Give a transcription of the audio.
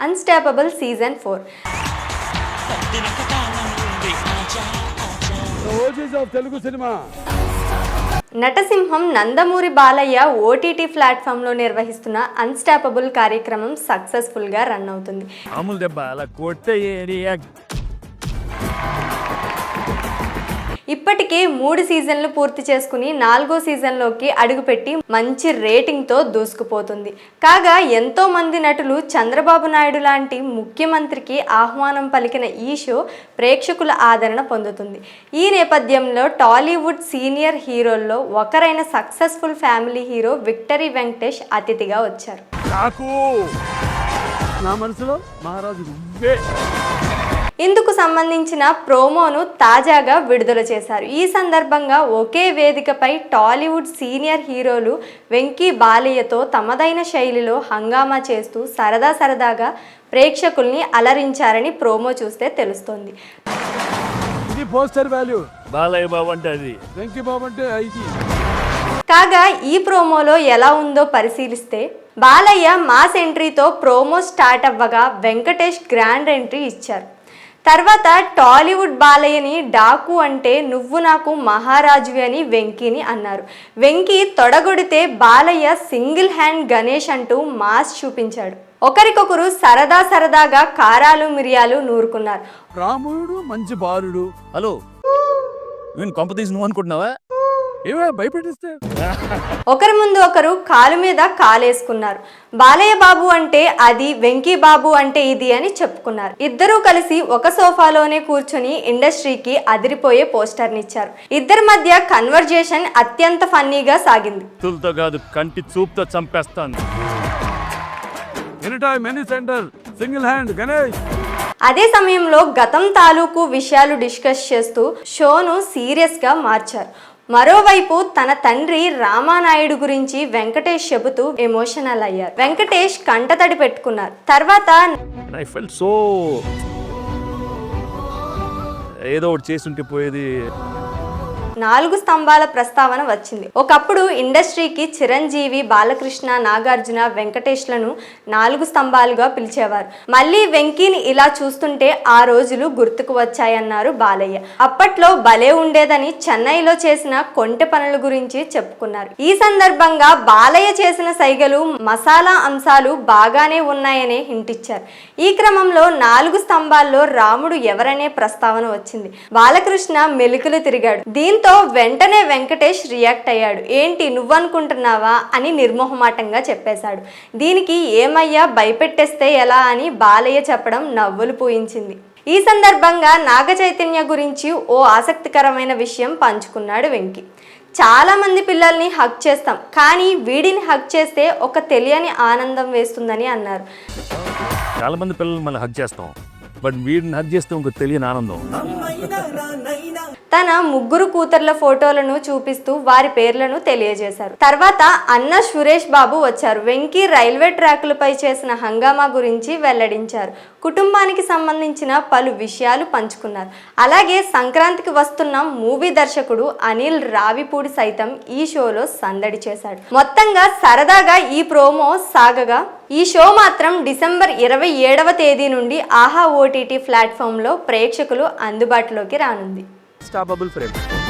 Unstoppable season 4. Telugu cinema నటసింహం Nandamuri Balayya OTT ప్లాట్ఫామ్లో నిర్వహిస్తున్న అన్స్టాపబుల్ కార్యక్రమం సక్సెస్ఫుల్గా రన్ అవుతుంది. ఇప్పటికే 3 సీజన్లు పూర్తి చేసుకుని 4వ సీజన్లోకి అడుగుపెట్టి మంచి రేటింగ్తో దూసుకుపోతుంది. కాగా ఎంతో మంది నటులు చంద్రబాబు నాయుడు లాంటి ముఖ్యమంత్రికి ఆహ్వానం పలికిన ఈ షో ప్రేక్షకుల ఆదరణ పొందుతుంది. ఈ నేపథ్యంలో టాలీవుడ్ సీనియర్ హీరోల్లో ఒకరైన successful family hero victory Venkatesh అతిథిగా వచ్చారు. ఇందుకు సంబంధించిన ప్రోమోను తాజాగా విడుదల చేశారు. ఈ సందర్భంగా ఒకే వేదికపై టాలీవుడ్ సీనియర్ హీరోలు వెంకీ బాలయ్యతో తమదైన శైలిలో హంగామా చేస్తూ సరదాగా ప్రేక్షకుల్ని అలరించారని ప్రోమో చూస్తే తెలుస్తోంది. కాగా ఈ ప్రోమోలో ఎలా ఉందో పరిశీలిస్తే బాలయ్య మాస్ ఎంట్రీతో ప్రోమో స్టార్ట్ అవ్వగా వెంకటేష్ గ్రాండ్ ఎంట్రీ ఇచ్చారు. తర్వాత టాలీవుడ్ బాలయ్యని డాకు అంటే నువ్వు నాకు మహారాజువి అని వెంకీని అన్నారు. వెంకీ తొడగొడితే బాలయ్య సింగిల్ హ్యాండ్ గణేష్ అంటూ మాస్ చూపించాడు. ఒకరికొకరు సరదాగా కారాలు మిరియాలు నూరుకున్నారు. రాముడు మంచి బాలుడు. హలో నువ్వు అనుకుంటున్నావా? భయపెట్టిస్తే ఒకరి ముందు ఒకరు కాలు మీద కాలేసుకున్నారు. బాలయ్య బాబు అంటే అది, వెంకీ బాబు అంటే ఇది అని చెప్పుకున్నారు. ఇద్దరూ కలిసి ఒక సోఫాలోనే కూర్చొని ఇండస్ట్రీకి అదిరిపోయే పోస్టర్నిచ్చారు. ఇద్దరి మధ్య కన్వర్జేషన్ అత్యంత ఫన్నీగా సాగింది. కాదు, కంటి చూపుతో చంపేస్తాను. Single hand Ganesh. అదే సమయంలో గతం తాలూకు విషయాలు డిస్కస్ చేస్తూ షోను సీరియస్గా మార్చారు. మరోవైపు తన తండ్రి రామానాయుడు గురించి వెంకటేష్ చెబుతూ ఎమోషనల్ అయ్యారు. వెంకటేష్ కంటతడి పెట్టుకున్నారు. తర్వాత ఏదో ఒకటి చేస్తుంటే పోయేది. 4 స్తంభాల ప్రస్తావన వచ్చింది. ఒకప్పుడు ఇండస్ట్రీకి చిరంజీవి, బాలకృష్ణ, నాగార్జున, వెంకటేష్లను 4 స్తంభాలుగా పిలిచేవారు. మళ్ళీ వెంకీని ఇలా చూస్తుంటే ఆ రోజులు గుర్తుకు వచ్చాయన్నారు బాలయ్య. అప్పట్లో భలే ఉండేదని చెన్నైలో చేసిన కొంటె పనుల గురించి చెప్పుకున్నారు. ఈ సందర్భంగా బాలయ్య చేసిన సైగలు, మసాలా అంశాలు బాగానే ఉన్నాయనే హింట్ ఇచ్చారు. ఈ క్రమంలో 4 స్తంభాల్లో రాముడు ఎవరనే ప్రస్తావన వచ్చింది. బాలకృష్ణ మెలికలు తిరిగాడు. దీంతో వెంటనే వెంకటేష్ రియాక్ట్ అయ్యాడు. ఏంటి నువ్వనుకుంటున్నావా అని నిర్మోహమాటంగా చెప్పేశాడు. దీనికి ఏమయ్యా భయపెట్టేస్తే ఎలా అని బాలయ్య చెప్పడం నవ్వులు పూయించింది. ఈ సందర్భంగా నాగ చైతన్య గురించి ఓ ఆసక్తికరమైన విషయం పంచుకున్నాడు వెంకీ. చాలా మంది పిల్లల్ని హగ్ చేస్తాం, కానీ వీడిని హగ్ చేస్తే ఒక తెలియని ఆనందం వేస్తుందని అన్నారు. చాలా మంది పిల్లల్ని మనం హగ్ చేస్తాం, బట్ వీడిని హగ్ చేస్తే ఒక తెలియని ఆనందం. తన 3 కూతుర్ల ఫోటోలను చూపిస్తూ వారి పేర్లను తెలియజేశారు. తర్వాత అన్న సురేష్ బాబు వచ్చారు. వెంకీ రైల్వే ట్రాకులపై చేసిన హంగామా గురించి వెల్లడించారు. కుటుంబానికి సంబంధించిన పలు విషయాలు పంచుకున్నారు. అలాగే సంక్రాంతికి వస్తున్న మూవీ దర్శకుడు అనిల్ రావిపూడి సైతం ఈ షోలో సందడి చేశాడు. మొత్తంగా సరదాగా ఈ ప్రోమో సాగగా ఈ షో మాత్రం డిసెంబర్ 27వ తేదీ నుండి ఆహా ఓటీటీ ప్లాట్ఫామ్లో ప్రేక్షకులు అందుబాటులోకి రానుంది. Unstoppable frame.